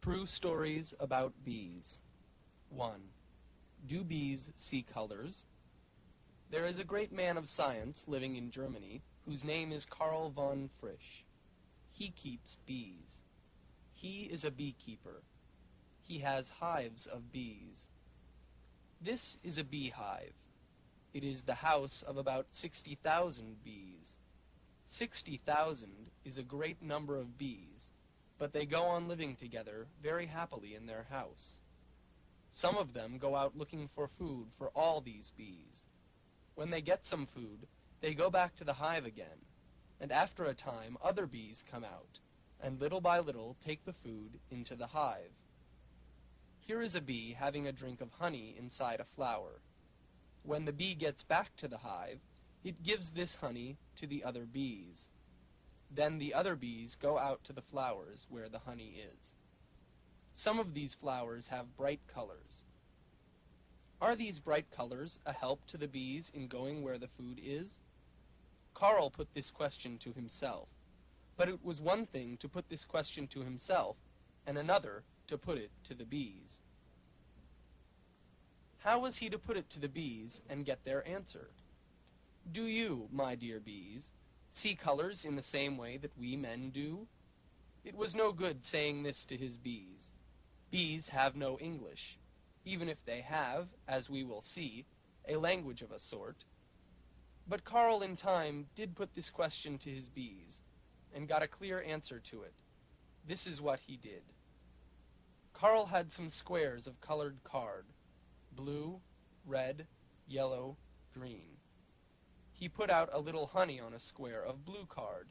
True stories about bees. 1. Do bees see colors? There is a great man of science living in Germany whose name is Karl von Frisch. He keeps bees. He is a beekeeper. He has hives of bees. This is a beehive. It is the house of about 60,000 bees. 60,000 is a great number of bees, but they go on living together very happily in their house. Some of them go out looking for food for all these bees. When they get some food, they go back to the hive again, and after a time other bees come out, and little by little take the food into the hive. Here is a bee having a drink of honey inside a flower. When the bee gets back to the hive, it gives this honey to the other bees. Then the other bees go out to the flowers where the honey is. Some of these flowers have bright colors. Are these bright colors a help to the bees in going where the food is? Karl put this question to himself, but it was one thing to put this question to himself, and another to put it to the bees. How was he to put it to the bees and get their answer? Do you, my dear bees, see colors in the same way that we men do? It was no good saying this to his bees. Bees have no English, even if they have, as we will see, a language of a sort. But Karl in time did put this question to his bees, and got a clear answer to it. This is what he did. Karl had some squares of colored card, blue, red, yellow, green. He put out a little honey on a square of blue card.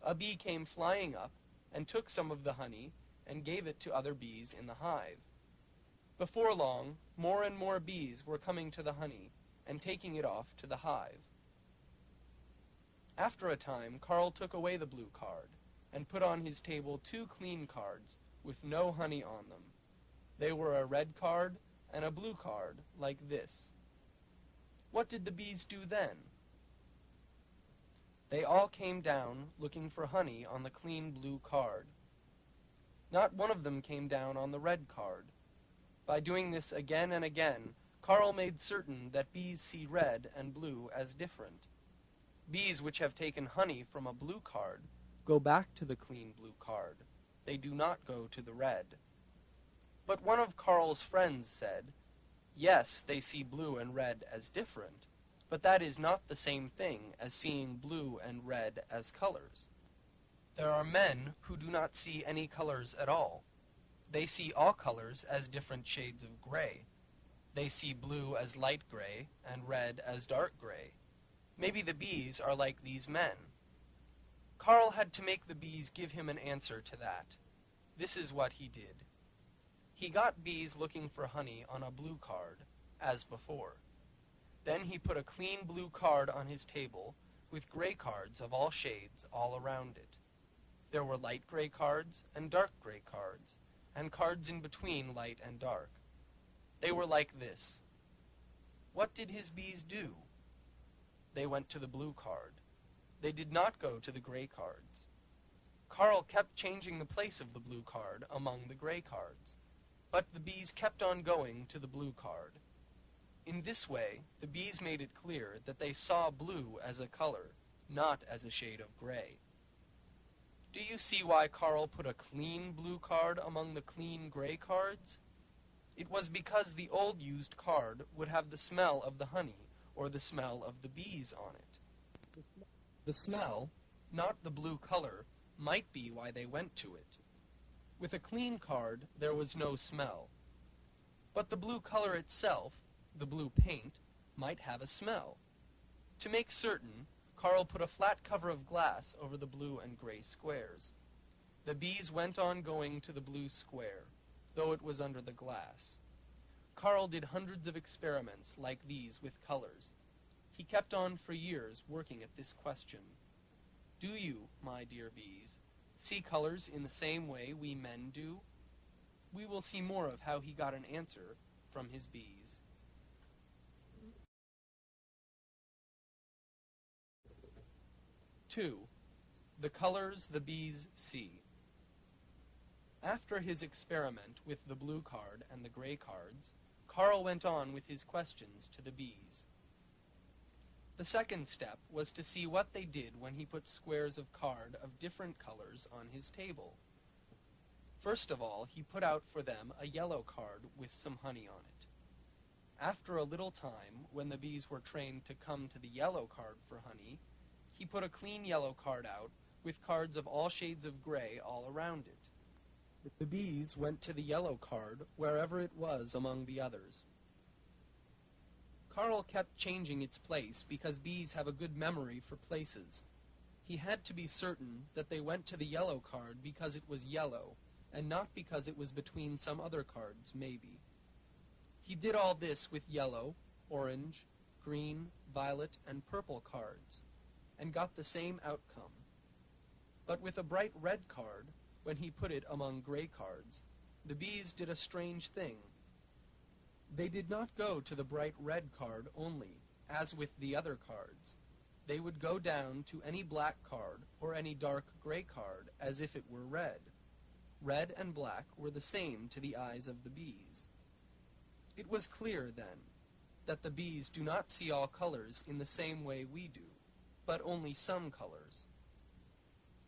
A bee came flying up and took some of the honey and gave it to other bees in the hive. Before long, more and more bees were coming to the honey and taking it off to the hive. After a time, Karl took away the blue card and put on his table 2 clean cards with no honey on them. They were a red card and a blue card, like this. What did the bees do then? They all came down looking for honey on the clean blue card. Not one of them came down on the red card. By doing this again and again, Karl made certain that bees see red and blue as different. Bees which have taken honey from a blue card go back to the clean blue card. They do not go to the red. But one of Karl's friends said, "Yes, they see blue and red as different, but that is not the same thing as seeing blue and red as colors. There are men who do not see any colors at all. They see all colors as different shades of gray. They see blue as light gray and red as dark gray. Maybe the bees are like these men." Karl had to make the bees give him an answer to that. This is what he did. He got bees looking for honey on a blue card, as before. Then he put a clean blue card on his table with gray cards of all shades all around it. There were light gray cards and dark gray cards, and cards in between light and dark. They were like this. What did his bees do? They went to the blue card. They did not go to the gray cards. Karl kept changing the place of the blue card among the gray cards, but the bees kept on going to the blue card. In this way, the bees made it clear that they saw blue as a color, not as a shade of gray. Do you see why Karl put a clean blue card among the clean gray cards? It was because the old used card would have the smell of the honey or the smell of the bees on it. The smell, not the blue color, might be why they went to it. With a clean card, there was no smell. But the blue color itself, the blue paint, might have a smell. To make certain, Karl put a flat cover of glass over the blue and gray squares. The bees went on going to the blue square, though it was under the glass. Karl did hundreds of experiments like these with colors. He kept on for years working at this question. Do you, my dear bees, see colors in the same way we men do? We will see more of how he got an answer from his bees. 2. The colors the bees see. After his experiment with the blue card and the gray cards, Carl went on with his questions to the bees. The second step was to see what they did when he put squares of card of different colors on his table. First of all, he put out for them a yellow card with some honey on it. After a little time, when the bees were trained to come to the yellow card for honey, he put a clean yellow card out with cards of all shades of gray all around it. The bees went to the yellow card wherever it was among the others. Carl kept changing its place because bees have a good memory for places. He had to be certain that they went to the yellow card because it was yellow, and not because it was between some other cards, maybe. He did all this with yellow, orange, green, violet, and purple cards, and got the same outcome. But with a bright red card, when he put it among gray cards, the bees did a strange thing. They did not go to the bright red card only, as with the other cards. They would go down to any black card or any dark gray card as if it were red. Red and black were the same to the eyes of the bees. It was clear, then, that the bees do not see all colors in the same way we do, but only some colors.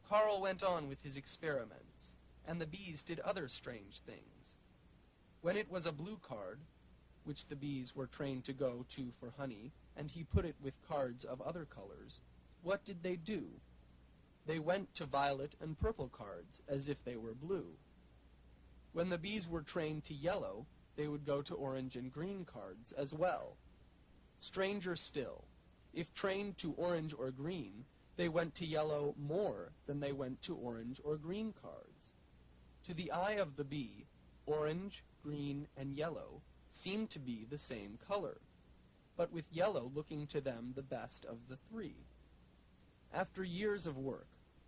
Carl went on with his experiments, and the bees did other strange things. When it was a blue card, which the bees were trained to go to for honey, and he put it with cards of other colors, what did they do? They went to violet and purple cards as if they were blue. When the bees were trained to yellow, they would go to orange and green cards as well. Stranger still, if trained to orange or green, they went to yellow more than they went to orange or green cards. To the eye of the bee, orange, green, and yellow seemed to be the same color, but with yellow looking to them the best of the three. After years of work,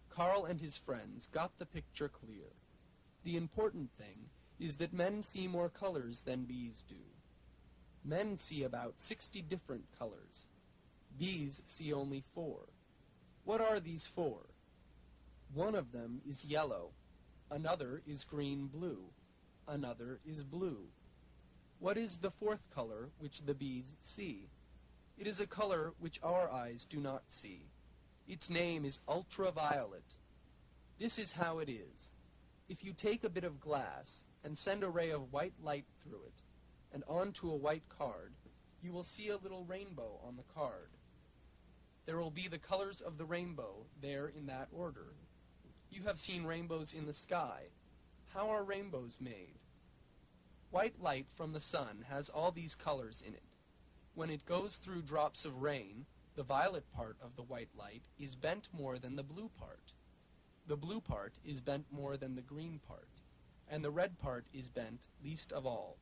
Carl and his friends got the picture clear. The important thing is that men see more colors than bees do. Men see about 60 different colors. Bees see only 4. What are these 4? One of them is yellow, another is green-blue, another is blue. What is the 4th color which the bees see? It is a color which our eyes do not see. Its name is ultraviolet. This is how it is. If you take a bit of glass and send a ray of white light through it, and onto a white card, you will see a little rainbow on the card. There will be the colors of the rainbow there in that order. You have seen rainbows in the sky. How are rainbows made? White light from the sun has all these colors in it. When it goes through drops of rain, the violet part of the white light is bent more than the blue part. The blue part is bent more than the green part, and the red part is bent least of all.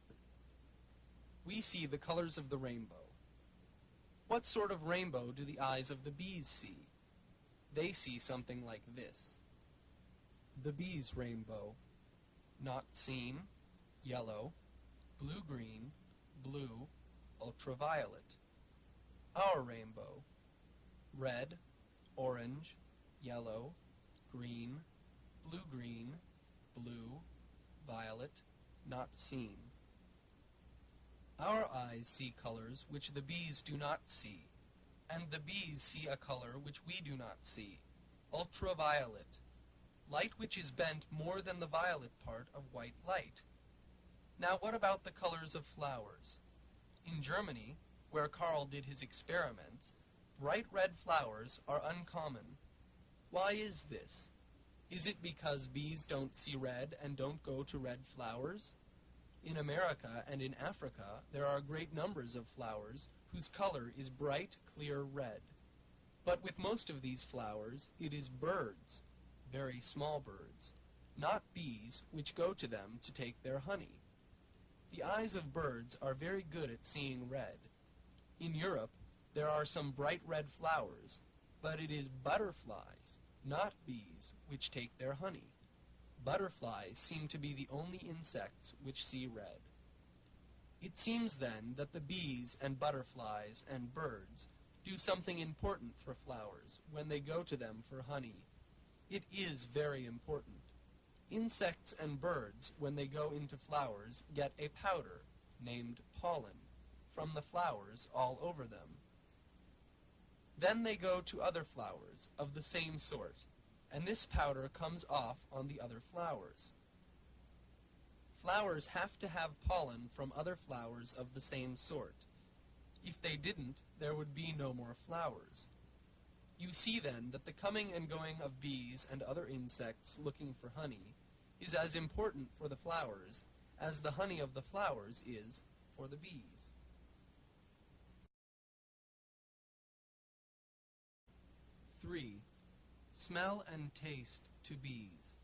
We see the colors of the rainbow. What sort of rainbow do the eyes of the bees see? They see something like this. The bees' rainbow. Not seen, yellow, blue-green, blue, ultraviolet. Our rainbow. Red, orange, yellow, green, blue-green, blue, violet, not seen. Our eyes see colors which the bees do not see, and the bees see a color which we do not see, ultraviolet, light which is bent more than the violet part of white light. Now what about the colors of flowers? In Germany, where Carl did his experiments, bright red flowers are uncommon. Why is this? Is it because bees don't see red and don't go to red flowers? In America and in Africa, there are great numbers of flowers whose color is bright, clear red. But with most of these flowers, it is birds, very small birds, not bees, which go to them to take their honey. The eyes of birds are very good at seeing red. In Europe, there are some bright red flowers, but it is butterflies, not bees, which take their honey. Butterflies seem to be the only insects which see red. It seems then that the bees and butterflies and birds do something important for flowers when they go to them for honey. It is very important. Insects and birds, when they go into flowers, get a powder, named pollen, from the flowers all over them. Then they go to other flowers of the same sort, and this powder comes off on the other flowers. Flowers have to have pollen from other flowers of the same sort. If they didn't, there would be no more flowers. You see then that the coming and going of bees and other insects looking for honey is as important for the flowers as the honey of the flowers is for the bees. 3. Smell and taste to bees.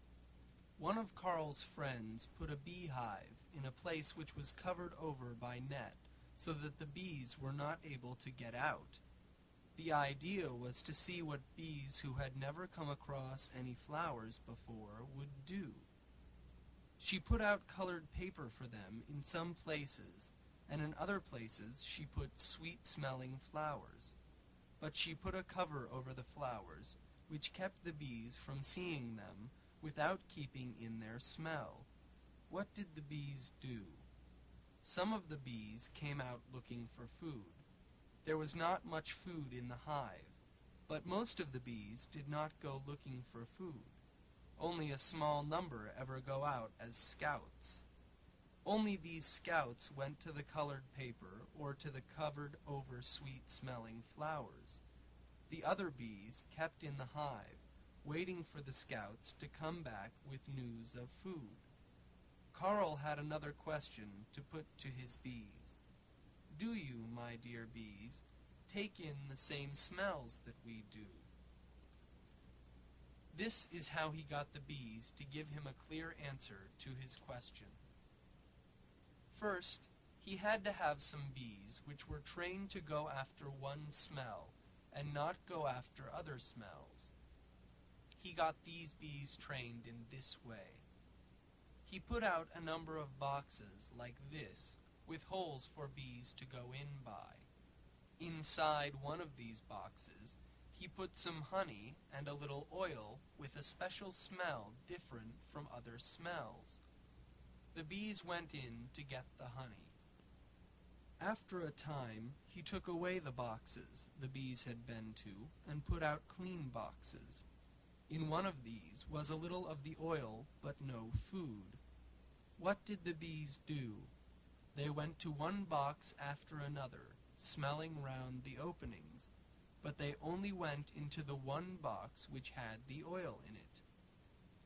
One of Carl's friends put a beehive in a place which was covered over by net, so that the bees were not able to get out. The idea was to see what bees who had never come across any flowers before would do. She put out colored paper for them in some places, and in other places she put sweet-smelling flowers. But she put a cover over the flowers, which kept the bees from seeing them without keeping in their smell. What did the bees do? Some of the bees came out looking for food. There was not much food in the hive, but most of the bees did not go looking for food. Only a small number ever go out as scouts. Only these scouts went to the colored paper or to the covered over sweet-smelling flowers. The other bees kept in the hive, waiting for the scouts to come back with news of food. Carl had another question to put to his bees. Do you, my dear bees, take in the same smells that we do? This is how he got the bees to give him a clear answer to his question. First, he had to have some bees which were trained to go after one smell and not go after other smells. He got these bees trained in this way. He put out a number of boxes like this, with holes for bees to go in by. Inside one of these boxes, he put some honey and a little oil with a special smell different from other smells. The bees went in to get the honey. After a time, he took away the boxes the bees had been to and put out clean boxes. In one of these was a little of the oil, but no food. What did the bees do? They went to one box after another, smelling round the openings, but they only went into the one box which had the oil in it.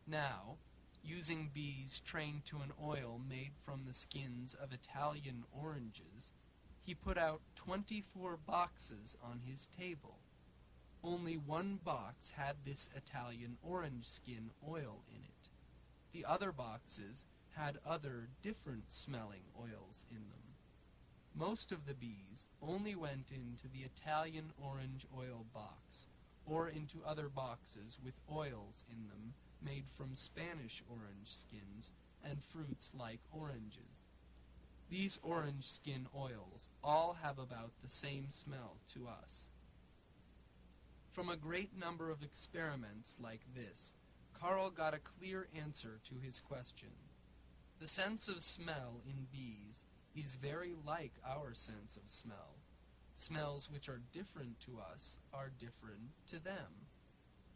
Now, using bees trained to an oil made from the skins of Italian oranges, he put out 24 boxes on his table. Only one box had this Italian orange skin oil in it. The other boxes had other different smelling oils in them. Most of the bees only went into the Italian orange oil box, or into other boxes with oils in them made from Spanish orange skins and fruits like oranges. These orange skin oils all have about the same smell to us. From a great number of experiments like this, Carl got a clear answer to his question. The sense of smell in bees is very like our sense of smell. Smells which are different to us are different to them.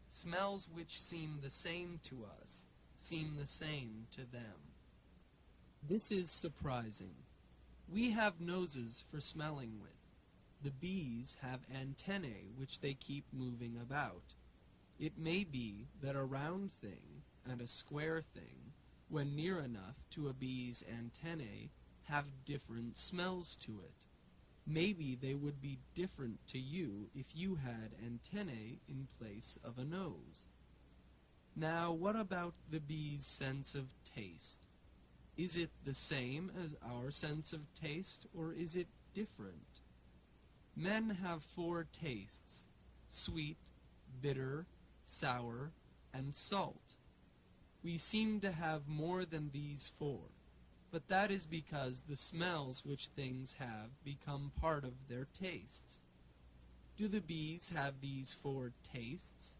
Smells which seem the same to us seem the same to them. This is surprising. We have noses for smelling with. The bees have antennae which they keep moving about. It may be that a round thing and a square thing, when near enough to a bee's antennae, have different smells to it. Maybe they would be different to you if you had antennae in place of a nose. Now, what about the bee's sense of taste? Is it the same as our sense of taste, or is it different? Men have 4 tastes: sweet, bitter, sour, and salt. We seem to have more than these 4, but that is because the smells which things have become part of their tastes. Do the bees have these 4 tastes?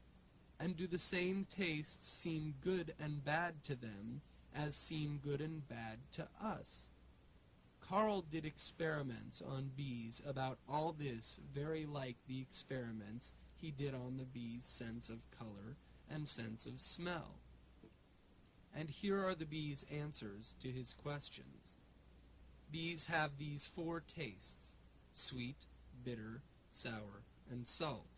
And do the same tastes seem good and bad to them as seem good and bad to us? Carl did experiments on bees about all this, very like the experiments he did on the bees' sense of color and sense of smell. And here are the bees' answers to his questions. Bees have these 4 tastes: sweet, bitter, sour, and salt.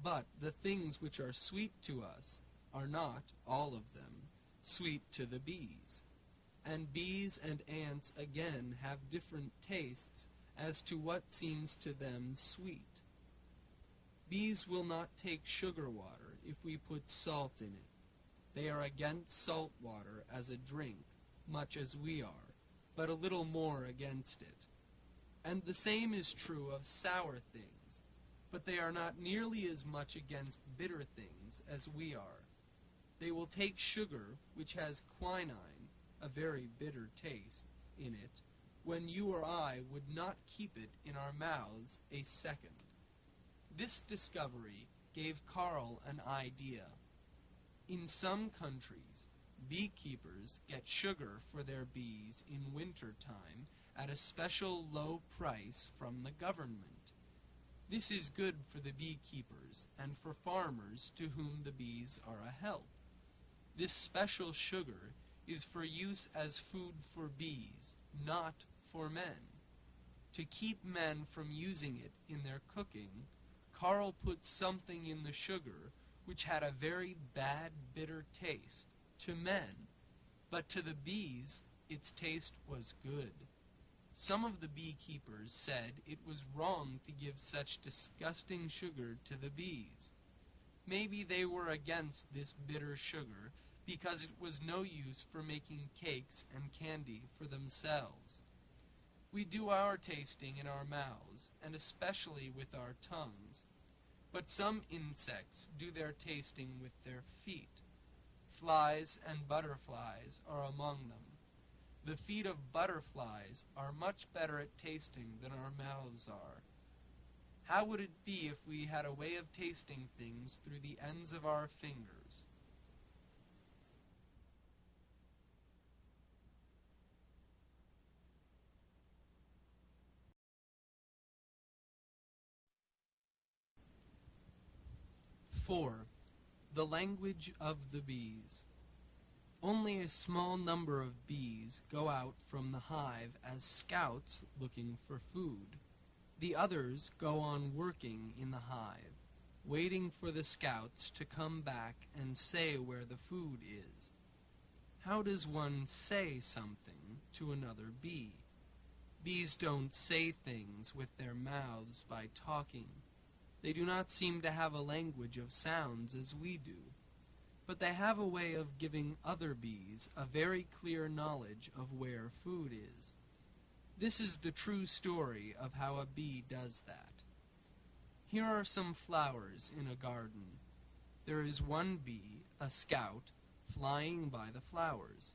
But the things which are sweet to us are not, all of them, sweet to the bees. And bees and ants again have different tastes as to what seems to them sweet. Bees will not take sugar water if we put salt in it. They are against salt water as a drink, much as we are, but a little more against it. And the same is true of sour things, but they are not nearly as much against bitter things as we are. They will take sugar, which has quinine, a very bitter taste, in it, when you or I would not keep it in our mouths a second. This discovery gave Carl an idea. In some countries, beekeepers get sugar for their bees in winter time at a special low price from the government. This is good for the beekeepers and for farmers to whom the bees are a help. This special sugar is for use as food for bees, not for men. To keep men from using it in their cooking, Carl put something in the sugar which had a very bad, bitter taste to men, but to the bees its taste was good. Some of the beekeepers said it was wrong to give such disgusting sugar to the bees. Maybe they were against this bitter sugar because it was no use for making cakes and candy for themselves. We do our tasting in our mouths, and especially with our tongues, but some insects do their tasting with their feet. Flies and butterflies are among them. The feet of butterflies are much better at tasting than our mouths are. How would it be if we had a way of tasting things through the ends of our fingers? "4. The language of the bees. Only a small number of bees go out from the hive as scouts looking for food. The others go on working in the hive, waiting for the scouts to come back and say where the food is. How does one say something to another bee? Bees don't say things with their mouths by talking. They do not seem to have a language of sounds as we do. But they have a way of giving other bees a very clear knowledge of where food is. This is the true story of how a bee does that. Here are some flowers in a garden. There is one bee, a scout, flying by the flowers.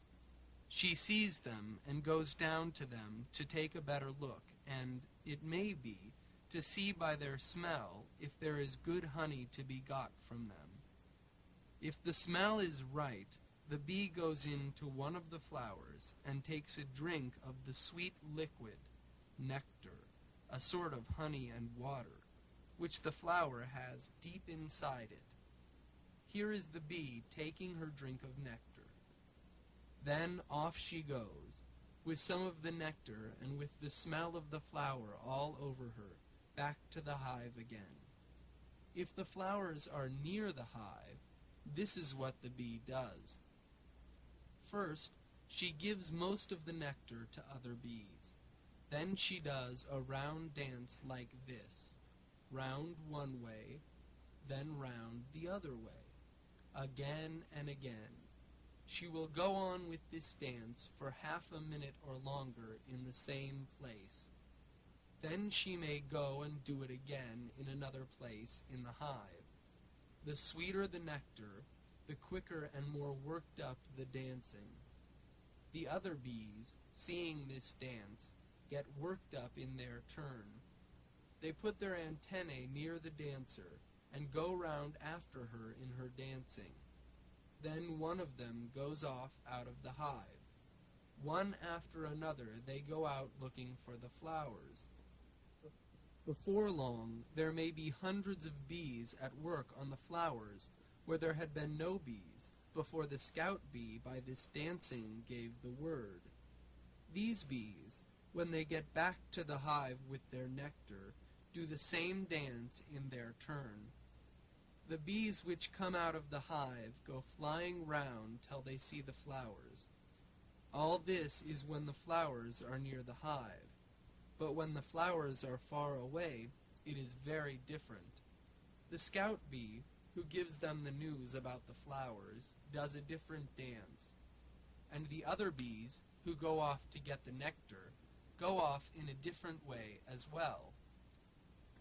She sees them and goes down to them to take a better look, and, it may be, to see by their smell if there is good honey to be got from them. If the smell is right, the bee goes into one of the flowers and takes a drink of the sweet liquid, nectar, a sort of honey and water, which the flower has deep inside it. Here is the bee taking her drink of nectar. Then off she goes, with some of the nectar and with the smell of the flower all over her, back to the hive again. If the flowers are near the hive, this is what the bee does. First, she gives most of the nectar to other bees. Then she does a round dance like this, round one way, then round the other way, again and again. She will go on with this dance for half a minute or longer in the same place. Then she may go and do it again in another place in the hive. The sweeter the nectar, the quicker and more worked up the dancing. The other bees, seeing this dance, get worked up in their turn. They put their antennae near the dancer and go round after her in her dancing. Then one of them goes off out of the hive. One after another they go out looking for the flowers. Before long, there may be hundreds of bees at work on the flowers, where there had been no bees, before the scout bee by this dancing gave the word. These bees, when they get back to the hive with their nectar, do the same dance in their turn. The bees which come out of the hive go flying round till they see the flowers. All this is when the flowers are near the hive, but when the flowers are far away, it is very different. The scout bee, who gives them the news about the flowers, does a different dance, and the other bees, who go off to get the nectar, go off in a different way as well.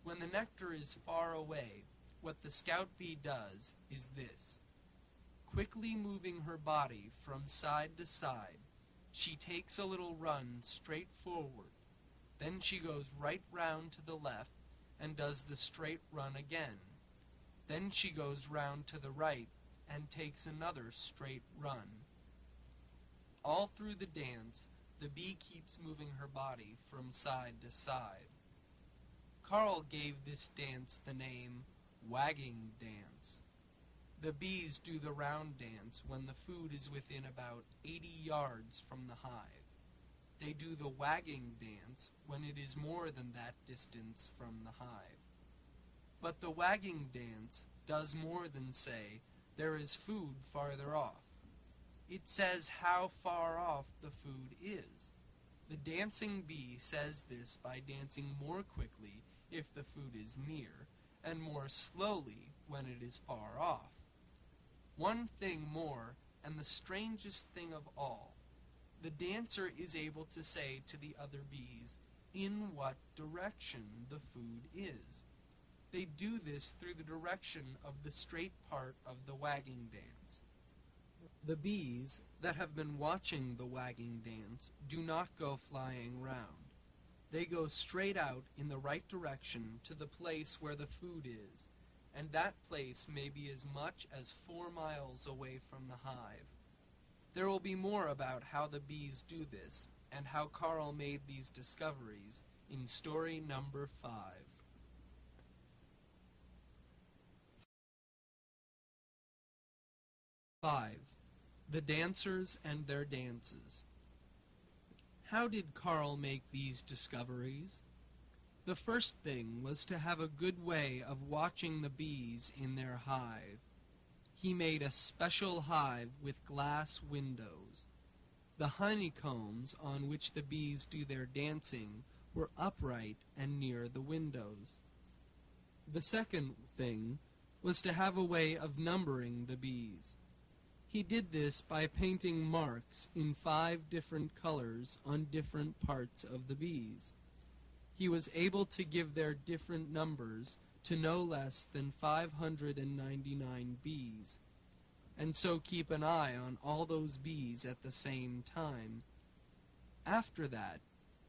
When the nectar is far away, what the scout bee does is this. Quickly moving her body from side to side, she takes a little run straight forward. Then she goes right round to the left and does the straight run again. Then she goes round to the right and takes another straight run. All through the dance, the bee keeps moving her body from side to side. Carl gave this dance the name wagging dance. The bees do the round dance when the food is within about 80 yards from the hive. They do the wagging dance when it is more than that distance from the hive. But the wagging dance does more than say there is food farther off. It says how far off the food is. The dancing bee says this by dancing more quickly if the food is near, and more slowly when it is far off. One thing more, and the strangest thing of all, the dancer is able to say to the other bees in what direction the food is. They do this through the direction of the straight part of the wagging dance. The bees that have been watching the wagging dance do not go flying round. They go straight out in the right direction to the place where the food is, and that place may be as much as 4 miles away from the hive. There will be more about how the bees do this, and how Carl made these discoveries in story number 5. 5. The Dancers and Their Dances. How did Carl make these discoveries? The first thing was to have a good way of watching the bees in their hive. He made a special hive with glass windows. The honeycombs on which the bees do their dancing were upright and near the windows. The second thing was to have a way of numbering the bees. He did this by painting marks in 5 different colors on different parts of the bees. He was able to give their different numbers to no less than 599 bees, and so keep an eye on all those bees at the same time. After that,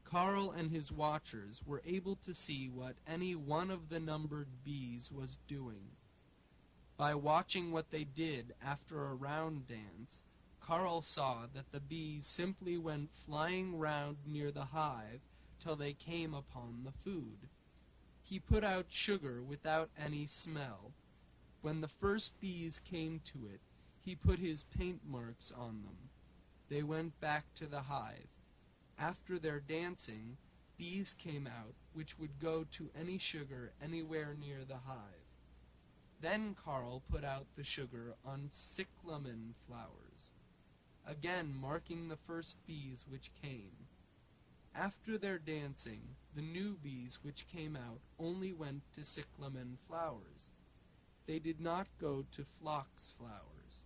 Carl and his watchers were able to see what any one of the numbered bees was doing. By watching what they did after a round dance, Carl saw that the bees simply went flying round near the hive till they came upon the food. He put out sugar without any smell. When the first bees came to it, he put his paint marks on them. They went back to the hive. After their dancing, bees came out which would go to any sugar anywhere near the hive. Then Carl put out the sugar on cyclamen flowers, again marking the first bees which came. After their dancing, the new bees which came out only went to cyclamen flowers. They did not go to phlox flowers.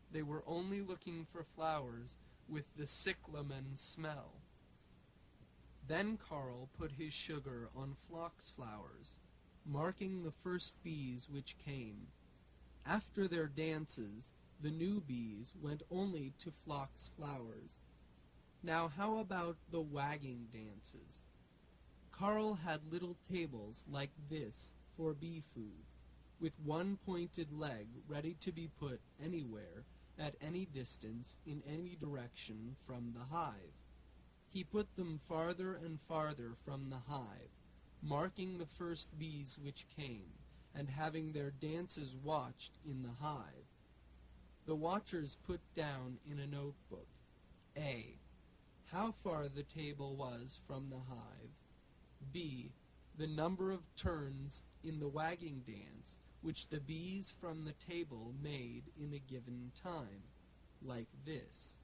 They were only looking for flowers with the cyclamen smell. Then Carl put his sugar on phlox flowers, marking the first bees which came. After their dances, the new bees went only to phlox flowers. Now how about the wagging dances? Carl had little tables like this for bee food, with one pointed leg ready to be put anywhere, at any distance, in any direction from the hive. He put them farther and farther from the hive, marking the first bees which came, and having their dances watched in the hive. The watchers put down in a notebook, A, how far the table was from the hive, B, the number of turns in the wagging dance which the bees from the table made in a given time, like this.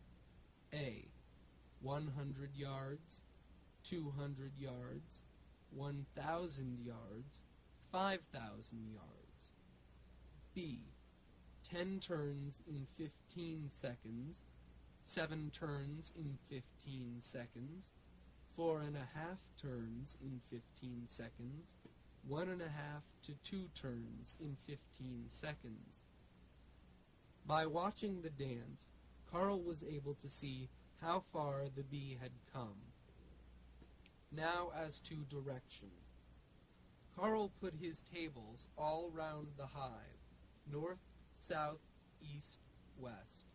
A, 100 yards, 200 yards, 1,000 yards, 5,000 yards. B, 10 turns in 15 seconds, 7 turns in 15 seconds, 4.5 turns in 15 seconds, 1.5 to 2 turns in 15 seconds. By watching the dance, Carl was able to see how far the bee had come. Now as to direction. Carl put his tables all round the hive, north, south, east, west.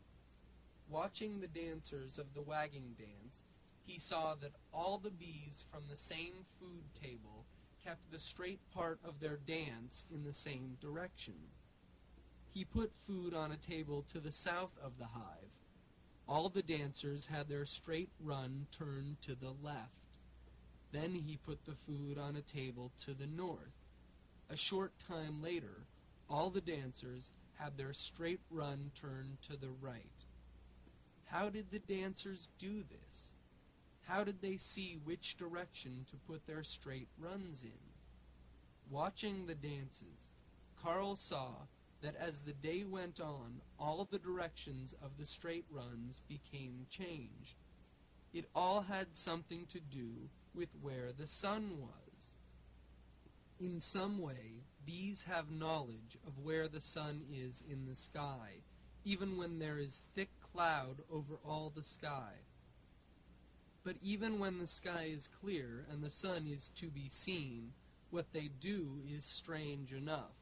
Watching the dancers of the wagging dance, he saw that all the bees from the same food table kept the straight part of their dance in the same direction. He put food on a table to the south of the hive. All the dancers had their straight run turned to the left. Then he put the food on a table to the north. A short time later, all the dancers had their straight run turned to the right. How did the dancers do this? How did they see which direction to put their straight runs in? Watching the dances, Carl saw that as the day went on, all the directions of the straight runs became changed. It all had something to do with where the sun was. In some way, bees have knowledge of where the sun is in the sky, even when there is thick cloud over all the sky. But even when the sky is clear and the sun is to be seen, what they do is strange enough.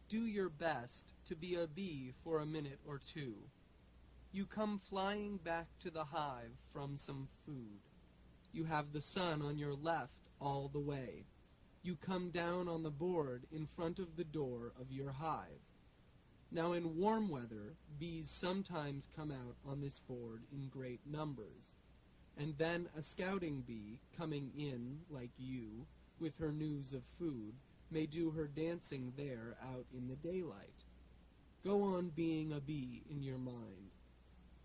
Do your best to be a bee for a minute or two. You come flying back to the hive from some food. You have the sun on your left all the way. You come down on the board in front of the door of your hive. Now in warm weather, bees sometimes come out on this board in great numbers. And then a scouting bee, coming in, like you, with her news of food, may do her dancing there out in the daylight. Go on being a bee in your mind.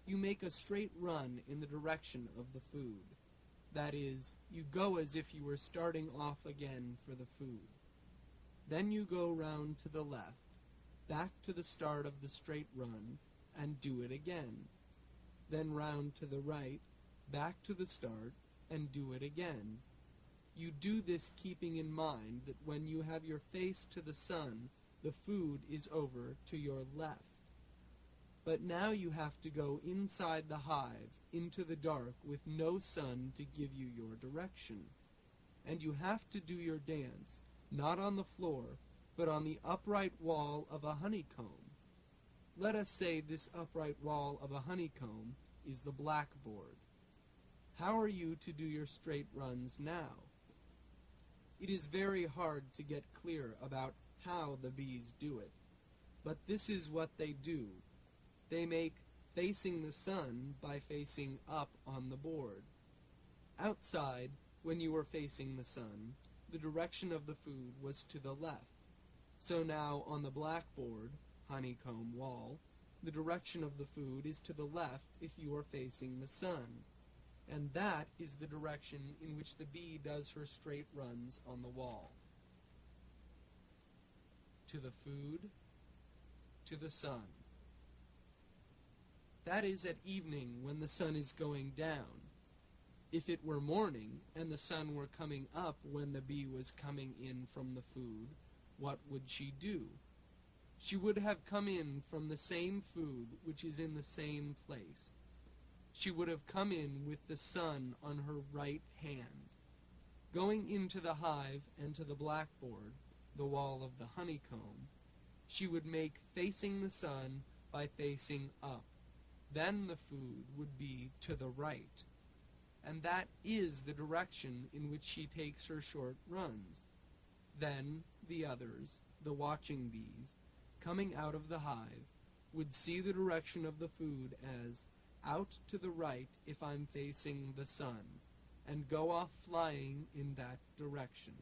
You make a straight run in the direction of the food. That is, you go as if you were starting off again for the food. Then you go round to the left, back to the start of the straight run, and do it again. Then round to the right, back to the start, and do it again. You do this keeping in mind that when you have your face to the sun, the food is over to your left. But now you have to go inside the hive, into the dark, with no sun to give you your direction. And you have to do your dance, not on the floor, but on the upright wall of a honeycomb. Let us say this upright wall of a honeycomb is the blackboard. How are you to do your straight runs now? It is very hard to get clear about how the bees do it, but this is what they do. They make facing the sun by facing up on the board. Outside, when you were facing the sun, the direction of the food was to the left. So now on the blackboard, honeycomb wall, the direction of the food is to the left if you are facing the sun. And that is the direction in which the bee does her straight runs on the wall. To the food, to the sun. That is at evening when the sun is going down. If it were morning and the sun were coming up when the bee was coming in from the food, what would she do? She would have come in from the same food which is in the same place. She would have come in with the sun on her right hand. Going into the hive and to the blackboard, the wall of the honeycomb, she would make facing the sun by facing up. Then the food would be to the right. And that is the direction in which she takes her short runs. Then the others, the watching bees, coming out of the hive, would see the direction of the food as out to the right if I'm facing the sun, and go off flying in that direction.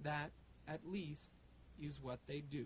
That, at least, is what they do.